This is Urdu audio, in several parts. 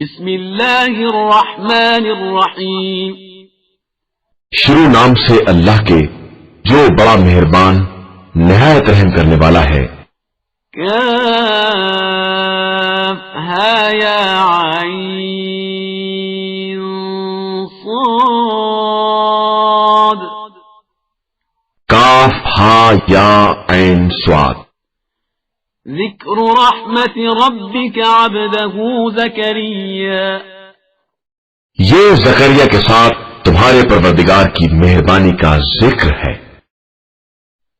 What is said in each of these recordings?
بسم اللہ الرحمن الرحیم۔ شروع نام سے اللہ کے جو بڑا مہربان نہایت رحم کرنے والا ہے۔ کافہا یا عین صاد۔ کاف ہا یا عین صاد۔ ذکر رحمت ربک عبدہ زکریا۔ یہ زکریا کے ساتھ تمہارے پروردگار کی مہربانی کا ذکر ہے۔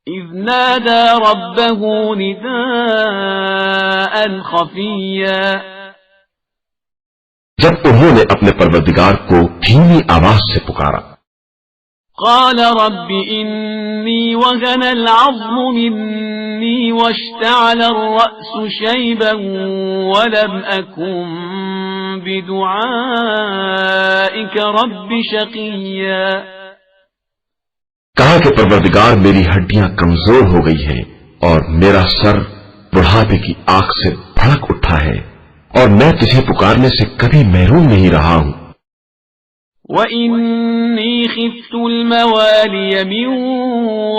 اذ نادى ربه نداء خفيا۔ جب انہوں نے اپنے پروردگار کو دھیمی آواز سے پکارا۔ قال رب إني وهن العظم مني واشتعل الرأس شيبا ولم أكن بدعائك رب شقيا۔ کہا کہ پروردگار میری ہڈیاں کمزور ہو گئی ہیں اور میرا سر بڑھاپے کی آگ سے بھڑک اٹھا ہے اور میں تجھے پکارنے سے کبھی محروم نہیں رہا ہوں۔ وَإِنِّي خِفْتُ الْمَوَالِيَ مِنْ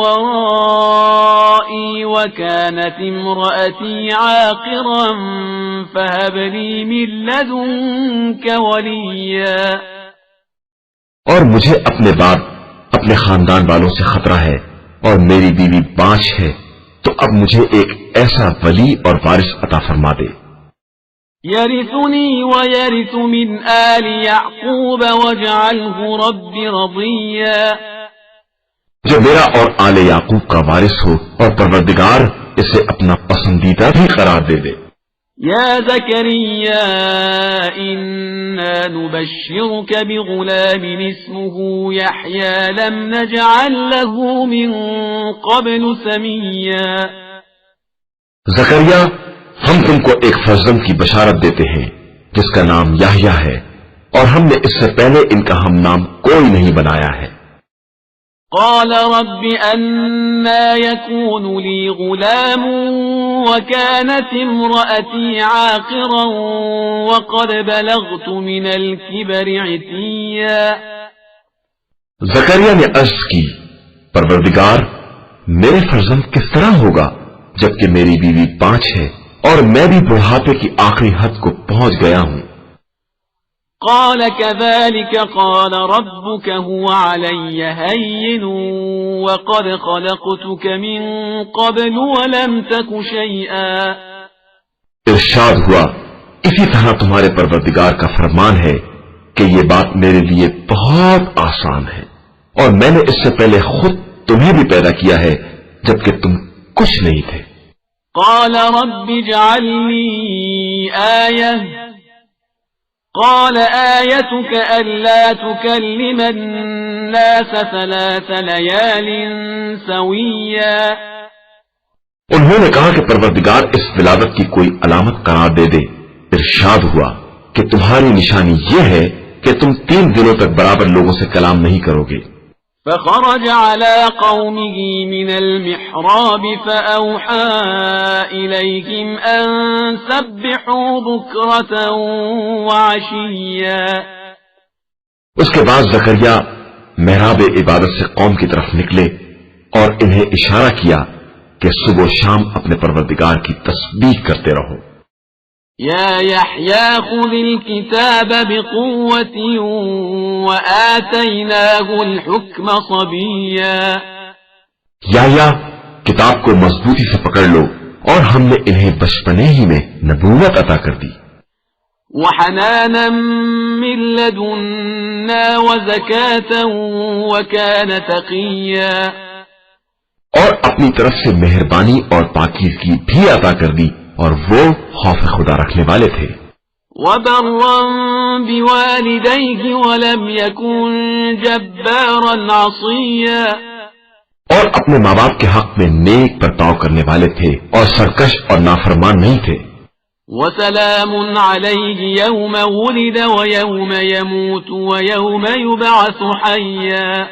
وَرَائِي وَكَانَتِ امْرَأَتِي عَاقِرًا فَهَبْ لِي مِنْ لَدُنْكَ وَلِيًّا۔ اور مجھے اپنے بعد اپنے خاندان والوں سے خطرہ ہے اور میری بیوی بانجھ ہے، تو اب مجھے ایک ایسا ولی اور وارث عطا فرما دے۔ يرثني ويرث من آل يعقوب واجعله رب رضيا۔ جو میرا اور آل یعقوب کا وارث ہو اور پروردگار اسے اپنا پسندیدہ بھی قرار دے دے۔ يا زكريا إنا نبشرك بغلام اسمه يحيى لم نجعل له من قبل سميا۔ زکریا، ہم تم کو ایک فرزند کی بشارت دیتے ہیں جس کا نام یحییٰ ہے، اور ہم نے اس سے پہلے ان کا ہم نام کوئی نہیں بنایا ہے۔ قال رب أنا يكون لي غلام وكانت امرأتي عاقرا وقد بلغت من الكبر عتيا۔ زکریا نے عرض کی، پروردگار میرے فرزند کس طرح ہوگا جبکہ میری بیوی بانجھ ہے اور میں بھی بڑھاپے کی آخری حد کو پہنچ گیا ہوں۔ قال كذلك قال ربك هو علي هين وقد خلقتك من قبل ولم تك شيئا۔ ارشاد ہوا، اسی طرح تمہارے پروردگار کا فرمان ہے کہ یہ بات میرے لیے بہت آسان ہے، اور میں نے اس سے پہلے خود تمہیں بھی پیدا کیا ہے جبکہ تم کچھ نہیں تھے۔ قال رب اجعل لي آية قال آيتك ألا تكلم الناس 3 ليال سويا۔ انہوں نے کہا کہ پروردگار اس ولادت کی کوئی علامت قرار دے دے۔ ارشاد ہوا کہ تمہاری نشانی یہ ہے کہ تم 3 دنوں تک برابر لوگوں سے کلام نہیں کرو گے۔ فخرج على قومه من المحراب فأوحى إليهم أن سبحوا بكرة وعشيا۔ اس کے بعد زکریا محراب عبادت سے قوم کی طرف نکلے اور انہیں اشارہ کیا کہ صبح و شام اپنے پروردگار کی تسبیح کرتے رہو۔ يا يحيى خذ الكتاب بقوة وآتيناه الحكم صبيا۔ یا کتاب کو مضبوطی سے پکڑ لو، اور ہم نے انہیں بچپنے ہی میں نبوت عطا کر دی۔ وحنانا من لدنا وزكاة وكان تقيا۔ اور اپنی طرف سے مہربانی اور پاکیزگی بھی عطا کر دی، اور وہ خوف خدا رکھنے والے تھے۔ وبرا بوالديه ولم يكن جبارا عصيا۔ اور اپنے ماں باپ کے حق میں نیک برتاؤ کرنے والے تھے اور سرکش اور نافرمان نہیں تھے۔ وسلام عليه يوم ولد ويوم يموت ويوم يبعث حيا۔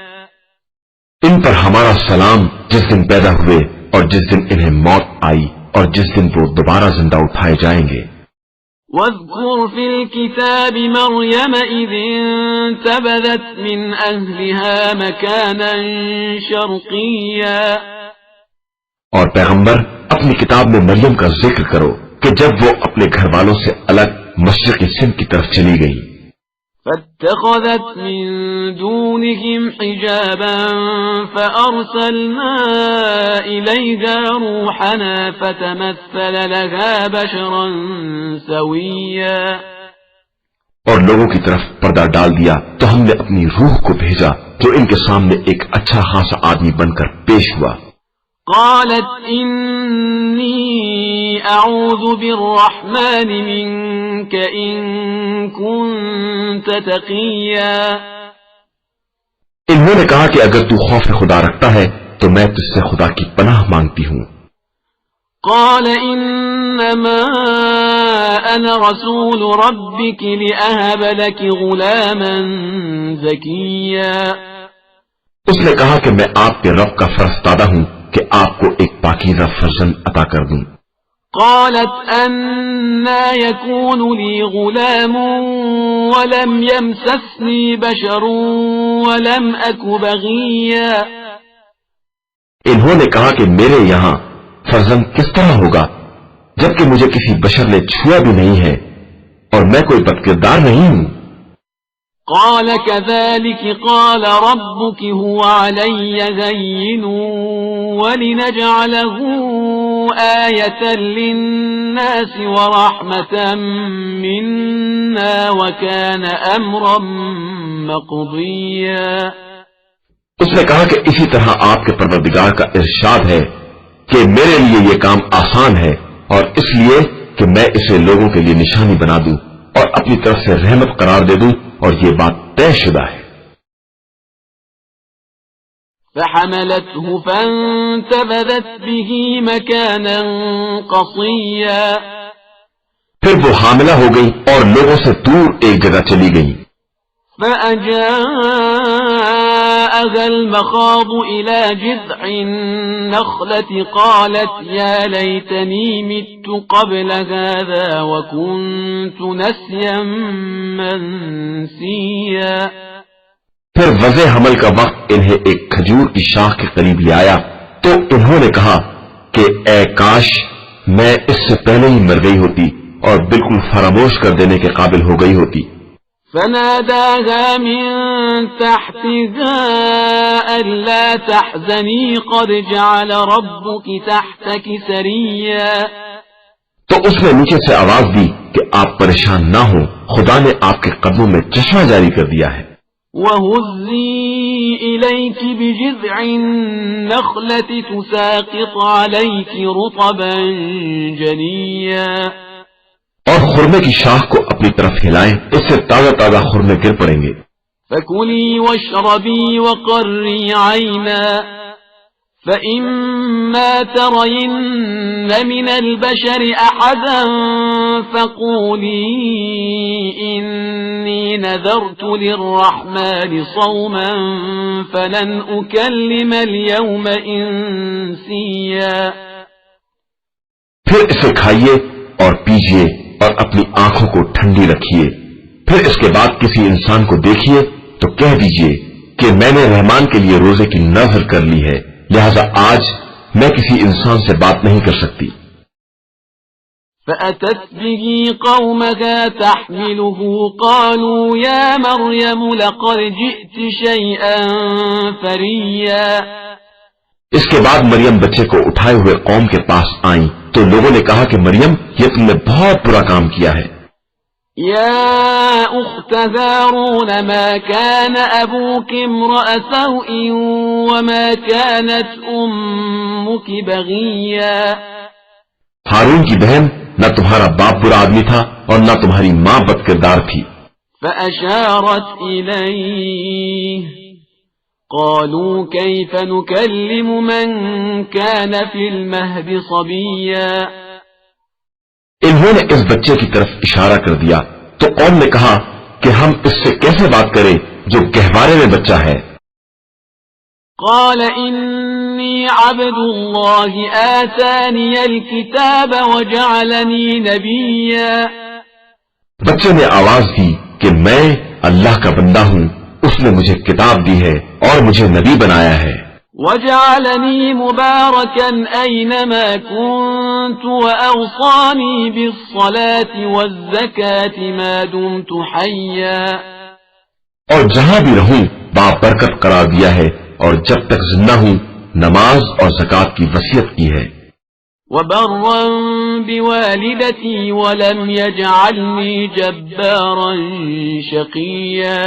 ان پر ہمارا سلام جس دن پیدا ہوئے اور جس دن انہیں موت آئی اور جس دن وہ دوبارہ زندہ اٹھائے جائیں گے۔ واذكر في الكتاب مريم إذ انتبذت من أهلها مكانا شرقيا اور پیغمبر اپنی کتاب میں مریم کا ذکر کرو کہ جب وہ اپنے گھر والوں سے الگ مشرقی سمت کی طرف چلی گئی فاتخذت من دونهم حجابا فأرسلنا إليها روحنا فتمثل لها بشرا سويا اور لوگوں کی طرف پردہ ڈال دیا تو ہم نے اپنی روح کو بھیجا جو ان کے سامنے ایک اچھا خاصا آدمی بن کر پیش ہوا قالت إني أعوذ بالرحمن منك إن كنت تقيا انہوں نے کہا کہ اگر تو خوف خدا رکھتا ہے تو میں تجھ سے خدا کی پناہ مانگتی ہوں قال إنما أنا رسول ربك لأهب لك غلاما زكيا اس نے کہا کہ میں آپ کے رب کا فرستادہ ہوں کہ آپ کو ایک پاکیزہ فرزند عطا کر دوں قالت أنا يكون لي غلام ولم يمسسني بشر ولم أك بغيا انہوں نے کہا کہ میرے یہاں فرزند کس طرح ہوگا جبکہ مجھے کسی بشر نے چھوا بھی نہیں ہے اور میں کوئی بدکردار نہیں ہوں قال كذلك قال ربك هو علي هين ولنجعله آية للناس ورحمة منا وكان أمرا مقضيا اس نے کہا کہ اسی طرح آپ کے پروردگار کا ارشاد ہے کہ میرے لیے یہ کام آسان ہے اور اس لیے کہ میں اسے لوگوں کے لیے نشانی بنا دوں اور اپنی طرف سے رحمت قرار دے دوں اور یہ بات طے شدہ ہے فحملته فانتبذت به مكانا قصيا پھر وہ حاملہ ہو گئی اور لوگوں سے دور ایک جگہ چلی گئی فأجاءها المخاض إلى جذع النخلة قالت يا ليتني مت قبل هذا وكنت نسيا منسيا پھر وضع حمل کا وقت انہیں ایک کھجور کی شاخ کے قریب لے آیا تو انہوں نے کہا کہ اے کاش میں اس سے پہلے ہی مر گئی ہوتی اور بالکل فراموش کر دینے کے قابل ہو گئی ہوتی فناداها من تحتها ألا تحزني قد جعل ربك تحتك سريا تو اس نے نیچے سے آواز دی کہ آپ پریشان نہ ہوں خدا نے آپ کے قدموں میں چشمہ جاری کر دیا ہے وَهُزِّي إِلَيْكِ بِجِذْعِ النَّخْلَةِ تُسَاقِطْ عَلَيْكِ رُطَبًا جَنِيًّا اور خرمے کی شاخ کو اپنی طرف ہلائیں اس سے تازہ تازہ خرمے گر پڑیں گے فَكُلِي وَاشْرَبِي وَقَرِّي عَيْنًا فَإِمَّا تَرَيِنَّ مِنَ الْبَشَرِ أَحَدًا فَقُولِي إِنِّي نَذَرْتُ لِلرَّحْمَنِ صَوْمًا فَلَنْ أُكَلِّمَ الْيَوْمَ إِنسِيًّا پھر اسے کھائیے اور پیجیے اور اپنی آنکھوں کو ٹھنڈی رکھیے پھر اس کے بعد کسی انسان کو دیکھیے تو کہہ دیجیے کہ میں نے رحمان کے لیے روزے کی نذر کر لی ہے لہذا آج میں کسی انسان سے بات نہیں کر سکتی فأتت به قومها تحمله قالوا يا مريم لقد جئت شيئا فريا اس کے بعد مریم بچے کو اٹھائے ہوئے قوم کے پاس آئیں تو لوگوں نے کہا کہ مریم یہ تم نے بہت برا کام کیا ہے يا أخت هارون ما كان أبوك امرأ سوء وما كانت أمك بغيا ہارون کی بہن نہ تمہارا باپ برا آدمی تھا اور نہ تمہاری ماں بد کردار تھی فأشارت إليه قالوا كيف نكلم من كان في المهد صبيا انہوں نے اس بچے کی طرف اشارہ کر دیا تو قوم نے کہا کہ ہم اس سے کیسے بات کریں جو گہوارے میں بچہ ہے قال إني عبد الله آتاني الكتاب وجعلني نبيا بچے نے آواز دی کہ میں اللہ کا بندہ ہوں، اس نے مجھے کتاب دی ہے اور مجھے نبی بنایا ہے۔ وجعلني مباركا أينما كنت وأوصاني بالصلاة والزكاة ما دمت حيا، اور جہاں بھی رہوں بابرکت قرار دیا ہے، اور جب تک زندہ ہوں نماز اور زکات کی وصیت کی ہے۔ وبرا بوالدتي ولم يجعلني جبارا شقيا،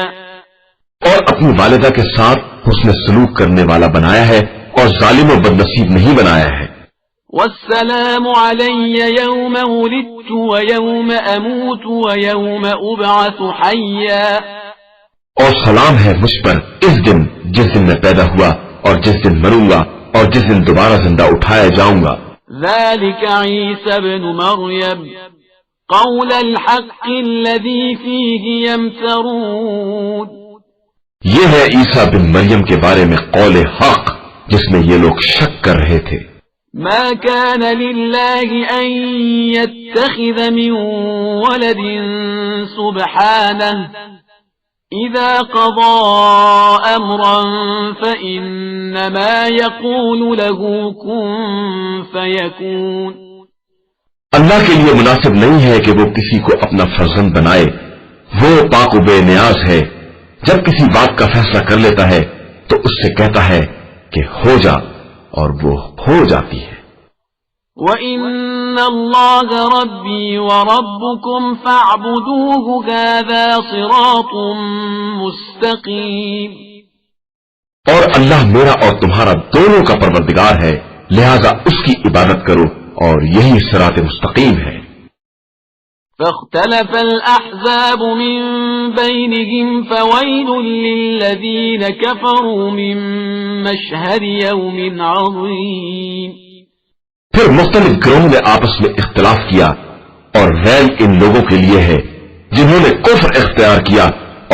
اور اپنی والدہ کے ساتھ حسن سلوک کرنے والا بنایا ہے اور ظالم و بدنصیب نہیں بنایا ہے۔ والسلام علي يوم ولدت ويوم أموت ويوم أبعث حيا، اور سلام ہے مجھ پر اس دن جس دن میں پیدا ہوا اور جس دن مروں گا اور جس دن دوبارہ زندہ اٹھایا جاؤں گا۔ ذلك عيسى ابن مريم قول الحق الذي فيه يمترون، یہ ہے عیسیٰ بن مریم کے بارے میں قول حق جس میں یہ لوگ شک کر رہے تھے۔ ما كان لله أن يتخذ من ولد سبحانه إذا قضى أمرا فإنما يقول له كن فيكون، اللہ کے لیے مناسب نہیں ہے کہ وہ کسی کو اپنا فرزند بنائے، وہ پاک و بے نیاز ہے، جب کسی بات کا فیصلہ کر لیتا ہے تو اس سے کہتا ہے کہ ہو جا اور وہ ہو جاتی ہے۔ وَإِنَّ اللَّهَ رَبِّي وَرَبُّكُمْ فَاعْبُدُوهُ هَذَا صِرَاطٌ مُسْتَقِيمٌ، اور اللہ میرا اور تمہارا دونوں کا پروردگار ہے، لہذا اس کی عبادت کرو اور یہی صراط مستقیم ہے۔ فاختلف الأحزاب من بينهم فويل للذين كفروا من مشهد يوم عظيم، پھر مختلف گروہوں نے آپس میں اختلاف کیا، اور ویل ان لوگوں کے لیے ہے جنہوں نے کفر اختیار کیا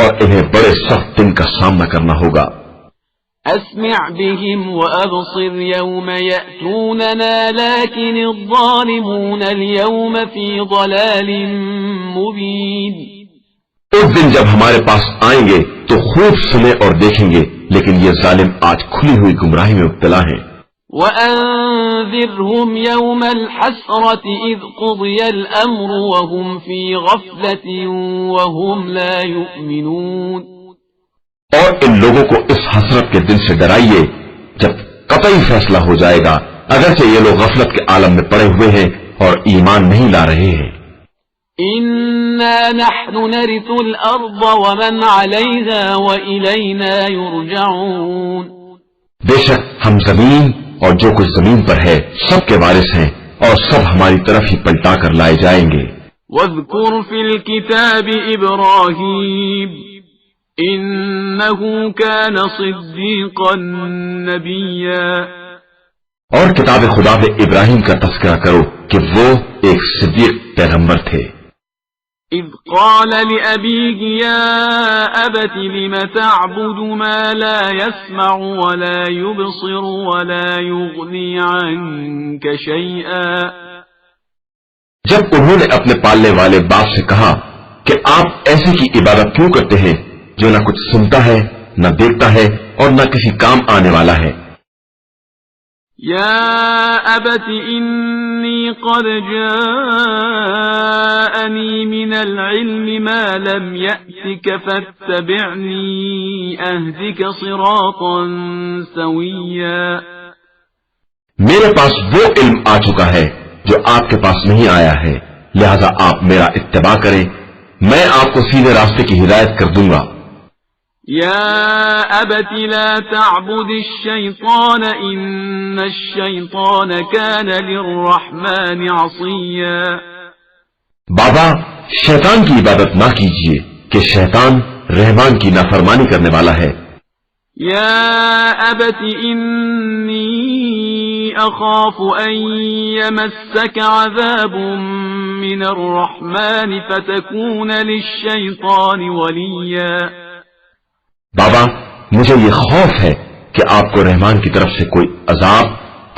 اور انہیں بڑے سخت دن کا سامنا کرنا ہوگا۔ أسمع بهم وأبصر يوم يأتوننا لكن الظالمون اليوم في ضلال مبين، اس دن جب ہمارے پاس آئیں گے تو خوب سنیں اور دیکھیں گے، لیکن یہ ظالم آج کھلی ہوئی گمراہی میں مبتلا ہیں۔ وأنذرهم يوم الحسرة إذ قضي الأمر وهم في غفلة وهم لا يؤمنون، اور ان لوگوں کو اس حسرت کے دن سے ڈرائیے جب قطعی فیصلہ ہو جائے گا، اگرچہ یہ لوگ غفلت کے عالم میں پڑے ہوئے ہیں اور ایمان نہیں لا رہے ہیں۔ إنا نحن نرث الأرض ومن عليها وإلينا يرجعون، بے شک ہم زمین اور جو کچھ زمین پر ہے سب کے وارث ہیں اور سب ہماری طرف ہی پلٹا کر لائے جائیں گے۔ واذكر في الكتاب إبراهيم إنه كان صديقا نبيا، اور کتاب خدا میں ابراہیم کا تذکرہ کرو کہ وہ ایک صدیق پیغمبر تھے۔ إذ قال لأبيه يا أبت لم تعبد ما لا يسمع ولا يبصر ولا يغني عنك شيئا، جب انہوں نے اپنے پالنے والے باپ سے کہا کہ آپ ایسے کی عبادت کیوں کرتے ہیں جو نہ کچھ سنتا ہے نہ دیکھتا ہے اور نہ کسی کام آنے والا ہے۔ يا أبت إني قد جاءني من العلم ما لم يأتك فاتبعني أهدك صراطا سويا، میرے پاس وہ علم آ چکا ہے جو آپ کے پاس نہیں آیا ہے، لہذا آپ میرا اتباع کریں، میں آپ کو سیدھے راستے کی ہدایت کر دوں گا۔ يا أبت لا تعبد الشيطان إن الشيطان كان للرحمن عصيا، بابا شیطان کی عبادت نہ کیجیے کہ شیطان رحمان کی نافرمانی کرنے والا ہے۔ يا أبت إني أخاف أن يمسك عذاب من الرحمن فتكون للشيطان وليا، بابا مجھے یہ خوف ہے کہ آپ کو رحمان کی طرف سے کوئی عذاب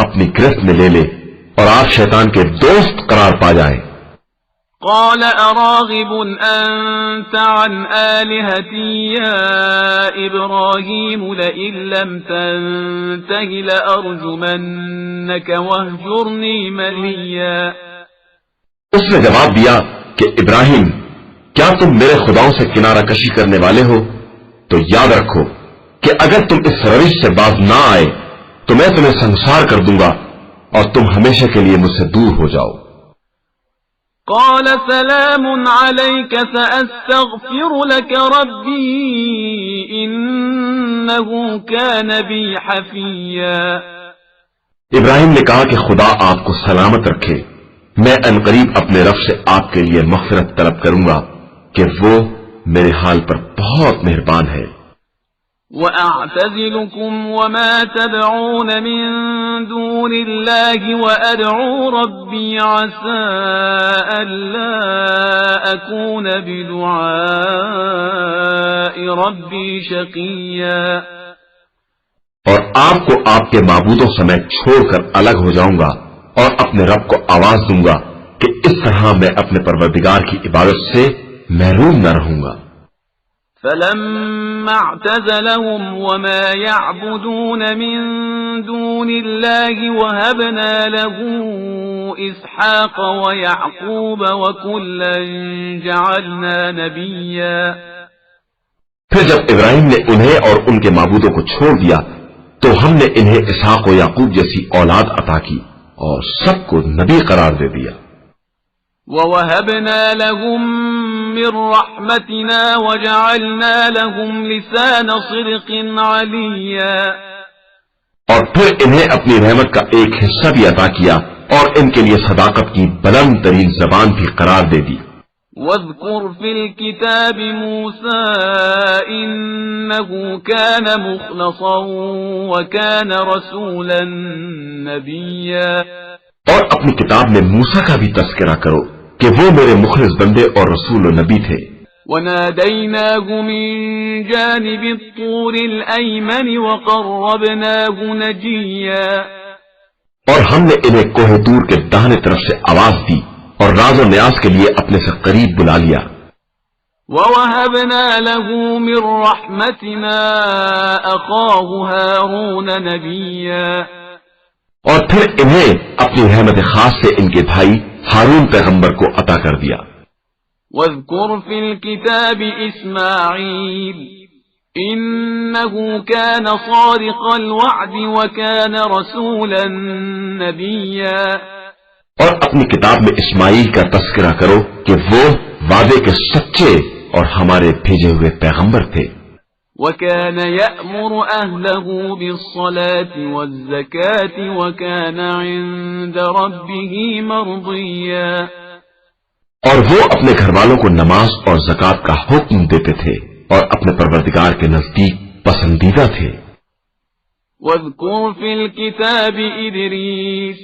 اپنی گرفت میں لے لے اور آپ شیطان کے دوست قرار پا جائیں۔ قال أراغب أنت عن آلهتي يا إبراهيم لئن لم تنته لأرجمنك واهجرني مليا۔ اس نے جواب دیا کہ ابراہیم، کیا تم میرے خداؤں سے کنارہ کشی کرنے والے ہو؟ تو یاد رکھو کہ اگر تم اس روش سے باز نہ آئے تو میں تمہیں سنسار کر دوں گا اور تم ہمیشہ کے لیے مجھ سے دور ہو جاؤ۔ قال سلام عليك سأستغفر لك ربي إنه كان بي حفيا۔ ابراہیم نے کہا کہ خدا آپ کو سلامت رکھے، میں عنقریب اپنے رب سے آپ کے لیے مغفرت طلب کروں گا کہ وہ میرے حال پر بہت مہربان ہے۔ وَأَعْتَزِلُكُمْ وَمَا تَدْعُونَ مِن دُونِ اللَّهِ وَأَدْعُو رَبِّي عَسَىٰ أَلَّا أَكُونَ بِدُعَاءِ رَبِّي شَقِيًّا۔ اور آپ کو آپ کے معبودوں سمیت چھوڑ کر الگ ہو جاؤں گا اور اپنے رب کو آواز دوں گا کہ اس طرح میں اپنے پروردگار کی عبادت سے محروم نہ رہوں گا۔ فَلَمَّا اعْتَزَلَهُمْ وَمَا يَعْبُدُونَ مِن دُونِ اللَّهِ وَهَبْنَا لَهُ إِسْحَاقَ وَيَعْقُوبَ وَكُلًّا جَعَلْنَا نَبِيًّا۔ پھر جب ابراہیم نے انہیں اور ان کے معبودوں کو چھوڑ دیا تو ہم نے انہیں اسحاق و یعقوب جیسی اولاد عطا کی اور سب کو نبی قرار دے دیا۔ وَوَهَبْنَا لَهُم مِّن رَّحْمَتِنَا وَجَعَلْنَا لَهُمْ لِسَانَ صِدْقٍ عَلِيًّا۔ اور پھر انہیں اپنی رحمت کا ایک حصہ بھی عطا کیا اور ان کے لیے صداقت کی بلند ترین زبان بھی قرار دے دی۔ وَاذْكُرْ فِي الْكِتَابِ مُوسَىٰ إِنَّهُ كَانَ مُخْلَصًا وَكَانَ رَسُولًا نَبِيًّا۔ اور اپنی کتاب میں موسیٰ کا بھی تذکرہ کرو کہ وہ میرے مخلص بندے اور رسول و نبی تھے۔ وَنَادَيْنَاهُ مِن جَانِبِ الطُّورِ الْأَيْمَنِ وَقَرَّبْنَاهُ نَجِيًّا۔ اور ہم نے انہیں کوہ طور کے داہنے طرف سے آواز دی اور راز و نیاز کے لیے اپنے سے قریب بلا لیا۔ وَوَهَبْنَا لَهُ مِن رَّحْمَتِنَا أَخَاهُ هَارُونَ نَبِيًّا۔ اور پھر انہیں اپنی رحمت خاص سے ان کے بھائی ہارون پیغمبر کو عطا کر دیا۔ وَاذْكُرْ فِي الْكِتَابِ إِسْمَاعِيلَ إِنَّهُ كَانَ صَادِقَ الْوَعْدِ وَكَانَ رَسُولًا نَبِيًّا۔ اور اپنی کتاب میں اسماعیل کا تذکرہ کرو کہ وہ وعدے کے سچے اور ہمارے بھیجے ہوئے پیغمبر تھے۔ وَكَانَ يَأْمُرُ أَهْلَهُ بِالصَّلَاةِ وَالزَّكَاةِ وَكَانَ عِندَ رَبِّهِ مَرْضِيًّا۔ اور وہ اپنے گھر والوں کو نماز اور زکوٰۃ کا حکم دیتے تھے اور اپنے پروردگار کے نزدیک پسندیدہ تھے۔ وَاذْكُرْ فِي الْكِتَابِ إِدْرِيسَ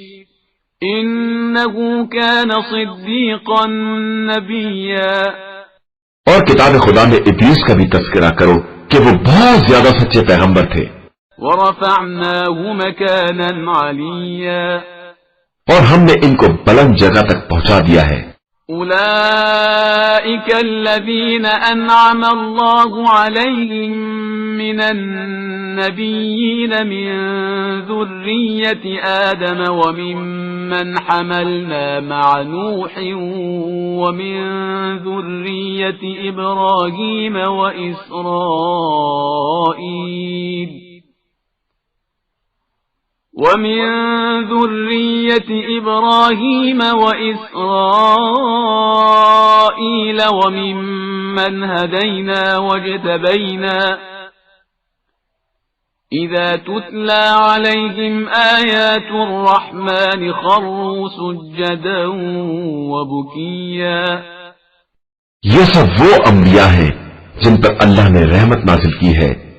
إِنَّهُ كَانَ صِدِّيقًا نَبِيًّا۔ اور کتاب خدا میں ادریس کا بھی تذکرہ کرو کہ وہ بہت زیادہ سچے پیغمبر تھے۔ وَرَفَعْنَاهُ مَكَانًا عَلِيًّا۔ اور ہم نے ان کو بلند جگہ تک پہنچا دیا ہے۔ أُولَئِكَ الَّذِينَ أَنْعَمَ اللَّهُ عَلَيْهِمْ مِنَ النَّبِيِّينَ مِن ذُرِّيَّةِ آدَمَ وَمِمَّنْ حَمَلْنَا مَعَ نُوحٍ وَمِن ذُرِّيَّةِ إِبْرَاهِيمَ وَإِسْرَائِيلَ وَمِمَّنْ هَدَيْنَا وَاجْتَبَيْنَا إِذَا تُتْلَى عَلَيْهِمْ آيَاتُ الرَّحْمَنِ خَرُّوا سُجَّدًا وَبُكِيًّا۔ یہ سب وہ انبیاء ہیں جن پر اللہ نے رحمت نازل کی ہے،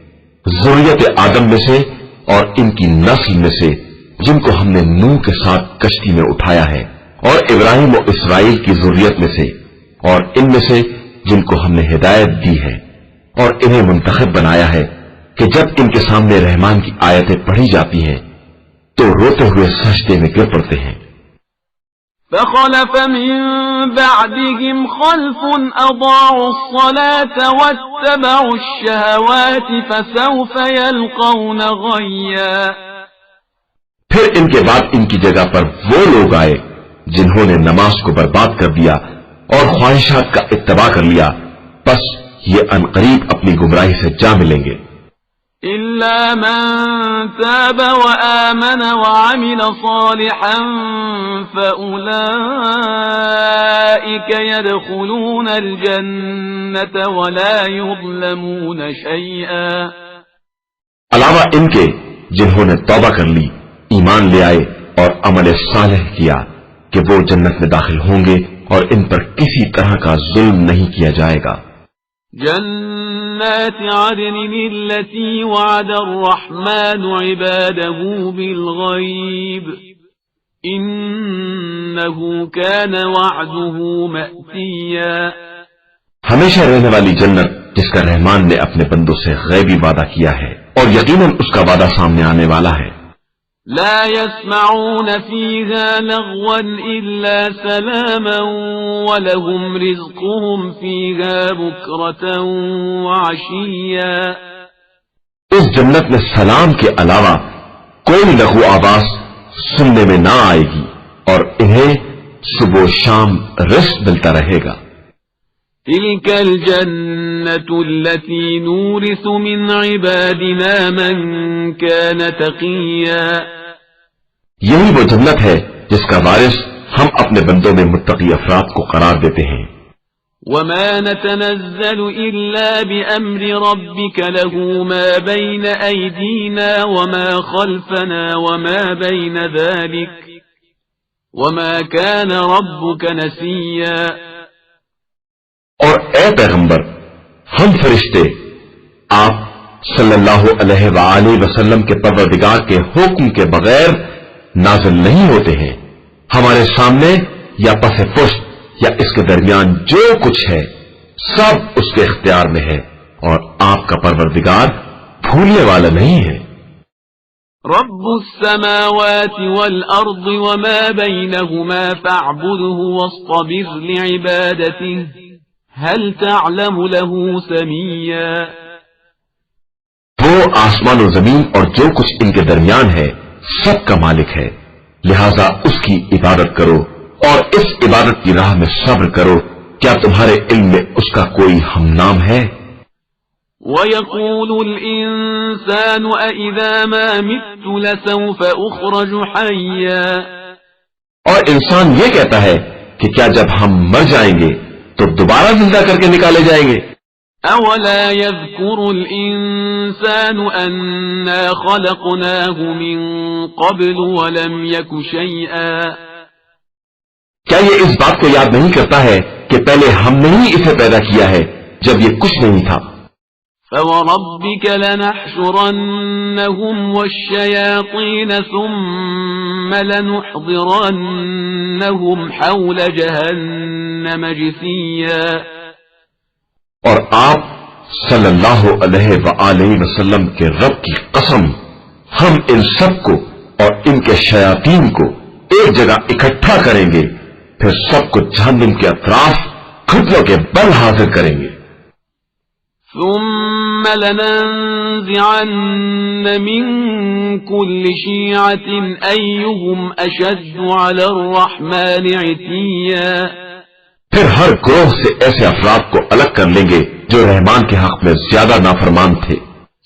ذریت آدم میں سے اور ان کی نسل میں سے جن کو ہم نے نوح کے ساتھ کشتی میں اٹھایا ہے، اور ابراہیم و اسرائیل کی ذریت میں سے، اور ان میں سے جن کو ہم نے ہدایت دی ہے، اور انہیں منتخب بنایا ہے کہ جب ان کے سامنے رحمان کی آیتیں پڑھی جاتی ہیں تو روتے ہوئے سجدے میں گر پڑتے ہیں۔ فخلف من بعدهم خلف أضاعوا الصلاة واتبعوا الشهوات فسوف يلقون غيا. پھر ان کے بعد ان کی جگہ پر وہ لوگ آئے جنہوں نے نماز کو برباد کر دیا اور خواہشات کا اتباع کر لیا، بس یہ عنقریب اپنی گمراہی سے جا ملیں گے. إلا من تاب وآمن وعمل صالحا فأولئك يدخلون الجنة ولا يظلمون شيئا. علاوہ ان کے جنہوں نے توبہ کر لی، ایمان لے آئے اور عمل صالح کیا کہ وہ جنت میں داخل ہوں گے اور ان پر کسی طرح کا ظلم نہیں کیا جائے گا. جنات عدن التي وعد الرحمن عباده بالغيب إنه كان وعده مأتيا. ہمیشہ رہنے والی جنت جس کا رحمان نے اپنے بندوں سے غیبی وعدہ کیا ہے اور یقیناً اس کا وعدہ سامنے آنے والا ہے. لا يسمعون فيها لغوا إلا سلاما ولهم رزقهم فيها بكرة وعشيا. اس جنت میں سلام کے علاوہ کوئی لغو آواز سننے میں نہ آئے گی اور انہیں صبح و شام رزق ملتا رہے گا. تلك الجنة التي نورث من عبادنا من كان تقيا. یہی وہ جنت ہے جس کا وارث ہم اپنے بندوں میں متقی افراد کو قرار دیتے ہیں. وما نتنزل إلا بأمر ربك له ما بين أيدينا وما خلفنا وما بين ذلك وما كان ربك نسيا. اور اے پیغمبر، ہم فرشتے آپ صلی اللہ علیہ وآلہ وسلم کے پروردگار کے حکم کے بغیر نازل نہیں ہوتے ہیں. ہمارے سامنے یا پس پشت یا اس کے درمیان جو کچھ ہے سب اس کے اختیار میں ہے اور آپ کا پروردگار بھولنے والا نہیں ہے. رب السماوات والأرض وما بينهما فاعبده واصطبر لعبادته هل تعلم له سميا. وہ آسمان و زمین اور جو کچھ ان کے درمیان ہے سب کا مالک ہے، لہذا اس کی عبادت کرو اور اس عبادت کی راہ میں صبر کرو. کیا تمہارے علم میں اس کا کوئی ہم نام ہے؟ وَيَقُولُ الْإِنسَانُ أَإِذَا مَا مِتُّ لَسَوْفَ أُخْرَجُ حَيًّا. اور انسان یہ کہتا ہے کہ کیا جب ہم مر جائیں گے تو دوبارہ زندہ کر کے نکالے جائیں گے. أَوَلَا يَذْكُرُ الْإِنسَانُ أَنَّا خَلَقْنَاهُ مِن قَبْلُ وَلَمْ يَكُ شَيْئًا. کیا یہ اس بات کو یاد نہیں کرتا ہے کہ پہلے ہم نے ہی اسے پیدا کیا ہے جب یہ کچھ نہیں تھا. فَوَرَبِّكَ لَنَحْشُرَنَّهُمْ وَالشَّيَاطِينَ ثُمَّ لَنُحْضِرَنَّهُمْ حَوْلَ جَهَنَّمَ جِثِيًّا. اور آپ صلی اللہ علیہ وآلہ وسلم کے رب کی قسم، ہم ان سب کو اور ان کے شیاطین کو ایک جگہ اکٹھا کریں گے، پھر سب کو جہنم کے اطراف گھٹنوں کے بل حاضر کریں گے. ثم لننزعن من كل شيعة أيهم أشد على الرحمن عتيا. پھر ہر گروہ سے ایسے افراد کو الگ کر لیں گے جو رحمان کے حق میں زیادہ نافرمان تھے.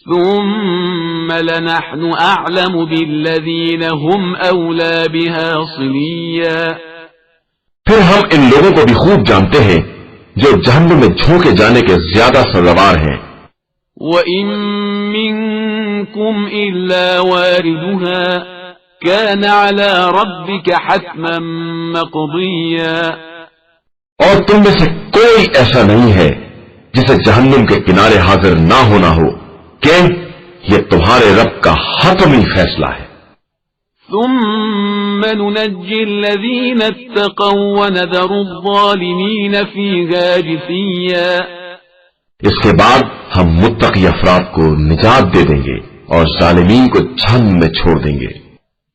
ثم لنحن أعلم بالذين هم أولى بها صليا. پھر ہم ان لوگوں کو بھی خوب جانتے ہیں جو جہنم میں جھونکے جانے کے زیادہ سزاوار ہیں. وَإِن مِّنكُمْ إِلَّا وَارِدُهَا كَانَ عَلَى رَبِّكَ حَتْمًا مَّقْضِيًّا. اور تم میں سے کوئی ایسا نہیں ہے جسے جہنم کے کنارے حاضر نہ ہونا ہو کہ یہ تمہارے رب کا حتمی فیصلہ ہے. ثم ننجي الذين اتقوا ونذر الظالمين فيها جثيا. اس کے بعد ہم متقی افراد کو نجات دے دیں گے اور ظالمین کو جہنم میں چھوڑ دیں گے.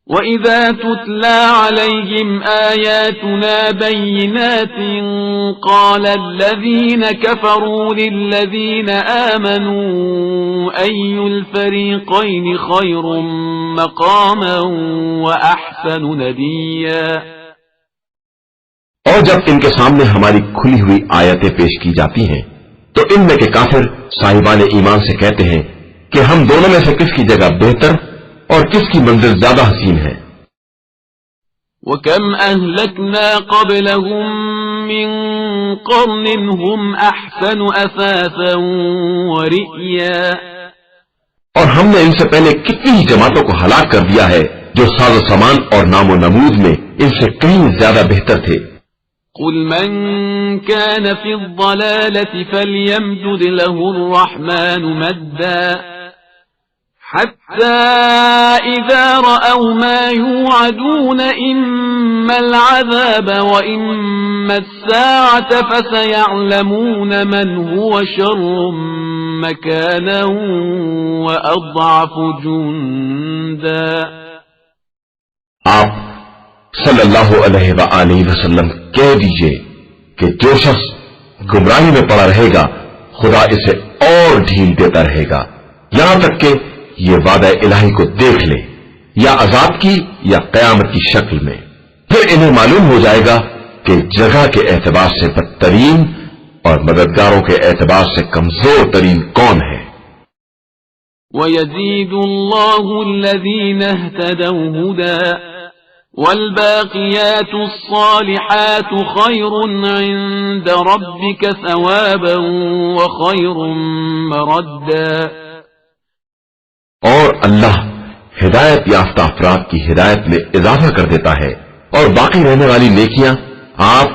وَإِذَا تُتْلَى عَلَيْهِمْ آيَاتُنَا بَيِّنَاتٍ قَالَ الَّذِينَ كَفَرُوا لِلَّذِينَ آمَنُوا أَيُّ الْفَرِيقَيْنِ خَيْرٌ مَقَامًا وَأَحْسَنُ نَدِيًّا۔ اور جب ان کے سامنے ہماری کھلی ہوئی آیتیں پیش کی جاتی ہیں تو ان میں کے کافر صاحبان ایمان سے کہتے ہیں کہ ہم دونوں میں سے کس کی جگہ بہتر اور کس کی منزل زیادہ حسین ہے۔ وَكَمْ أَهْلَكْنَا قَبْلَهُمْ مِنْ قَرْنٍ هُمْ أَحْسَنُ أَثَاثًا وَرِئْيًا۔ اور ہم نے ان سے پہلے کتنی ہی جماعتوں کو ہلاک کر دیا ہے جو ساز و سامان اور نام و نمود میں ان سے کہیں زیادہ بہتر تھے۔ قُلْ مَنْ كَانَ فِي الضَّلَالَةِ فَلْيَمْدُدْ لَهُ الرَّحْمَنُ مَدًّا حَتَّى إِذَا رَأَوْا مَا يُوعَدُونَ إِمَّا الْعَذَابَ وَإِمَّا السَّاعَةَ فَسَيَعْلَمُونَ مَنْ هُوَ شَرٌّ مَكَانًا وَأَضْعَفُ جُنْدًا۔ آپ صلی اللہ علیہ وآلہ وسلم کہہ دیجئے کہ جو شخص گمراہی میں پڑا رہے گا خدا اسے اور ڈھیل دیتا رہے گا یہاں تک کہ یہ وعدہ الہی کو دیکھ لے یا عذاب کی یا قیامت کی شکل میں، پھر انہیں معلوم ہو جائے گا کہ جگہ کے اعتبار سے بدترین اور مددگاروں کے اعتبار سے کمزور ترین کون ہے۔ وَيَزِيدُ اللَّهُ الَّذِينَ اهْتَدَوْا هُدًى وَالْبَاقِيَاتُ الصَّالِحَاتُ خَيْرٌ عِندَ رَبِّكَ ثَوَابًا وَخَيْرٌ مَرَدًّا۔ اور اللہ ہدایت یافتہ افراد کی ہدایت میں اضافہ کر دیتا ہے اور باقی رہنے والی نیکیاں آپ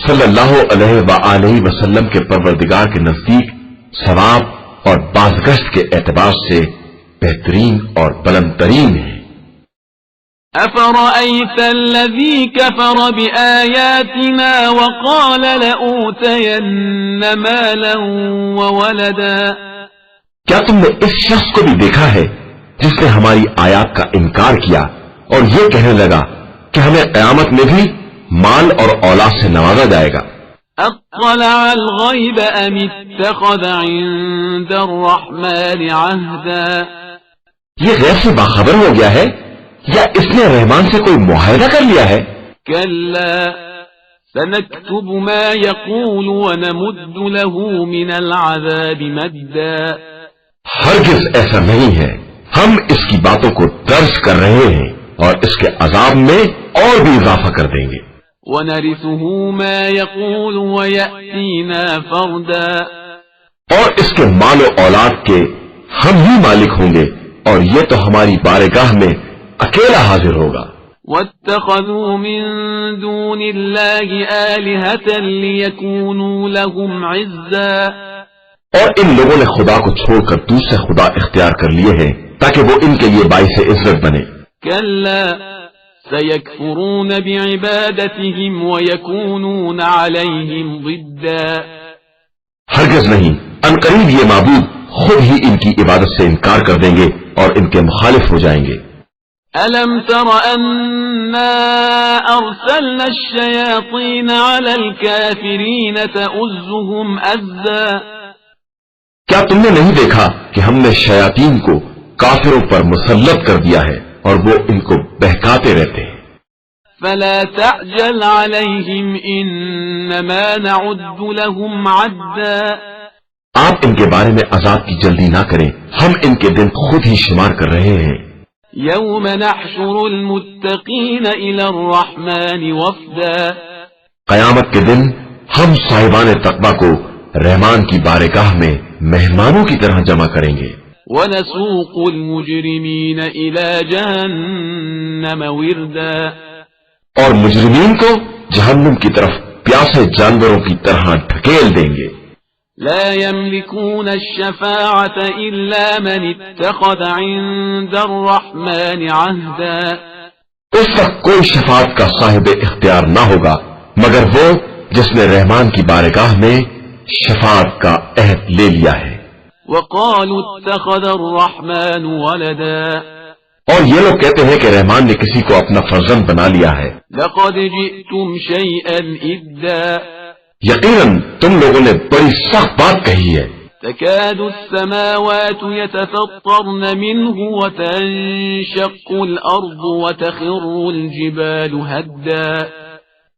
صلی اللہ علیہ وآلہ وسلم کے پروردگار کے نزدیک ثواب اور بازگشت کے اعتبار سے بہترین اور بلند ترین ہیں۔ أَفَرَأَيْتَ الَّذِي كَفَرَ بِآيَاتِنَا وَقَالَ لَأُوتَيَنَّ مَالًا وَوَلَدًا۔ کیا تم نے اس شخص کو بھی دیکھا ہے جس نے ہماری آیات کا انکار کیا اور یہ کہنے لگا کہ ہمیں قیامت میں بھی مال اور اولاد سے نوازا جائے گا؟ اطلع الغیب ام اتخذ عند الرحمن عہدا۔ یہ غیب سے باخبر ہو گیا ہے یا اس نے رحمان سے کوئی معاہدہ کر لیا ہے؟ کلا سنكتب ما يقول ونمد له من العذاب مدا۔ ہرگز ایسا نہیں ہے، ہم اس کی باتوں کو درج کر رہے ہیں اور اس کے عذاب میں اور بھی اضافہ کر دیں گے۔ وَنَرِثُهُ مَا يَقُولُ وَيَأْتِينَا فَرْدًا۔ اور اس کے مال و اولاد کے ہم ہی مالک ہوں گے اور یہ تو ہماری بارگاہ میں اکیلا حاضر ہوگا۔ وَاتَّخَذُوا مِن دُونِ اللَّهِ آلِهَةً لِيَكُونُوا لَهُمْ عِزًّا۔ اور ان لوگوں نے خدا کو چھوڑ کر دوسرے خدا اختیار کر لیے ہیں تاکہ وہ ان کے لیے باعث عزت بنے۔ كلا سيكفرون بعبادتهم ويكونون عليهم ضدا۔ ہرگز نہیں، عنقریب یہ معبود خود ہی ان کی عبادت سے انکار کر دیں گے اور ان کے مخالف ہو جائیں گے۔ ألم تر أنا أرسلنا الشياطين على الكافرين تؤزهم أزا۔ کیا تم نے نہیں دیکھا کہ ہم نے شیاطین کو کافروں پر مسلط کر دیا ہے اور وہ ان کو بہکاتے رہتے ہیں؟ فلا تعجل عليهم إنما نعد لهم عدا۔ آپ ان کے بارے میں عذاب کی جلدی نہ کریں، ہم ان کے دن خود ہی شمار کر رہے ہیں۔ يوم نحشر المتقين إلى الرحمن وفدا۔ قیامت کے دن ہم صاحبان تقوی کو رحمان کی بارگاہ میں مہمانوں کی طرح جمع کریں گے۔ ونسوق المجرمين إلى جهنم وردا۔ اور مجرمین کو جہنم کی طرف پیاسے جانوروں کی طرح ڈھکیل دیں گے۔ لا يملكون الشفاعة إلا من اتخذ عند الرحمن عهدا۔ اس وقت کوئی شفاعت کا صاحب اختیار نہ ہوگا مگر وہ جس نے رحمان کی بارگاہ میں شفاعت کا عہد لے لیا ہے۔ وقالوا اتخذ الرحمن ولدا۔ اور یہ لوگ کہتے ہیں کہ رحمان نے کسی کو اپنا فرزند بنا لیا ہے. لقد جئتم شيئا إدا یقیناً تم لوگوں نے بڑی سخت بات کہی ہے. تكاد السماوات يتفطرن منه وتنشق الأرض وتخر الجبال هدا.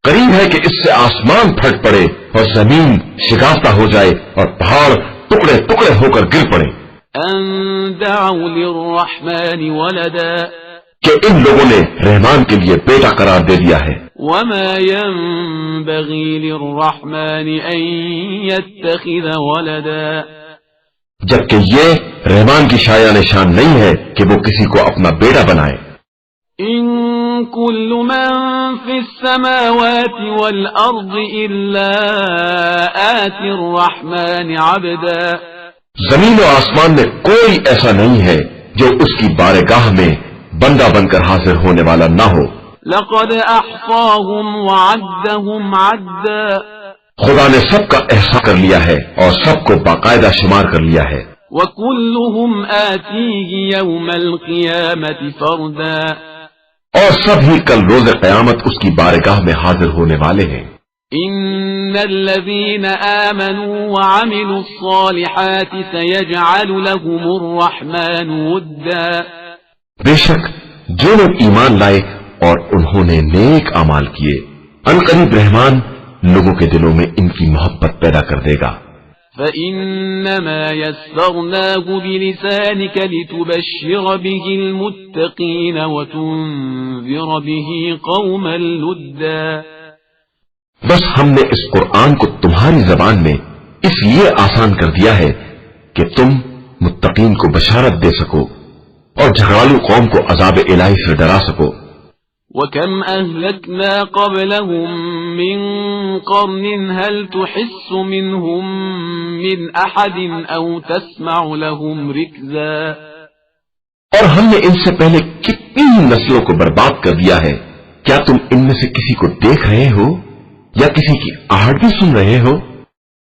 قریب ہے کہ اس سے آسمان پھٹ پڑے اور زمین شکافتہ ہو جائے اور پہاڑ ٹکڑے ٹکڑے ہو کر گر پڑے. أن دعوا للرحمن ولدا کہ ان لوگوں نے رحمان کے لیے بیٹا قرار دے دیا ہے. وما ينبغي للرحمن أن يتخذ ولدا. جبکہ یہ رحمان کی شایان شان نہیں ہے کہ وہ کسی کو اپنا بیٹا بنائے. إن كل من في السماوات والأرض إلا آتي الرحمن عبدا. زمین و آسمان میں کوئی ایسا نہیں ہے جو اس کی بارگاہ میں بندہ بن کر حاضر ہونے والا نہ ہو. لقد أحصاهم وعدهم عدا. خدا نے سب کا احسان کر لیا ہے اور سب کو باقاعدہ شمار کر لیا ہے. وكلهم آتيه يوم القيامة فردا. اور سب ہی کل روز قیامت اس کی بارگاہ میں حاضر ہونے والے ہیں. إن الذين آمنوا وعملوا الصالحات سيجعل لهم الرحمن ودا. بے شک جو لوگ ایمان لائے اور انہوں نے نیک اعمال کیے عنقریب رحمان لوگوں کے دلوں میں ان کی محبت پیدا کر دے گا. فإنما يسرناه بلسانك لتبشر به المتقين وتنذر به قوما لدا. بس ہم نے اس قرآن کو تمہاری زبان میں اس لیے آسان کر دیا ہے کہ تم متقین کو بشارت دے سکو اور جھگڑالو قوم کو عذاب الہی سے ڈرا سکو. وَكَمْ أَهْلَكْنَا قَبْلَهُمْ مِنْ قَرْنٍ هَلْ تُحِسُّ مِنْهُمْ مِنْ أَحَدٍ أَوْ تَسْمَعُ لَهُمْ رِكْزًا. اور ہم نے ان سے پہلے کتنی نسلوں کو برباد کر دیا ہے. کیا تم ان میں سے کسی کو دیکھ رہے ہو یا کسی کی آہٹ بھی سن رہے ہو؟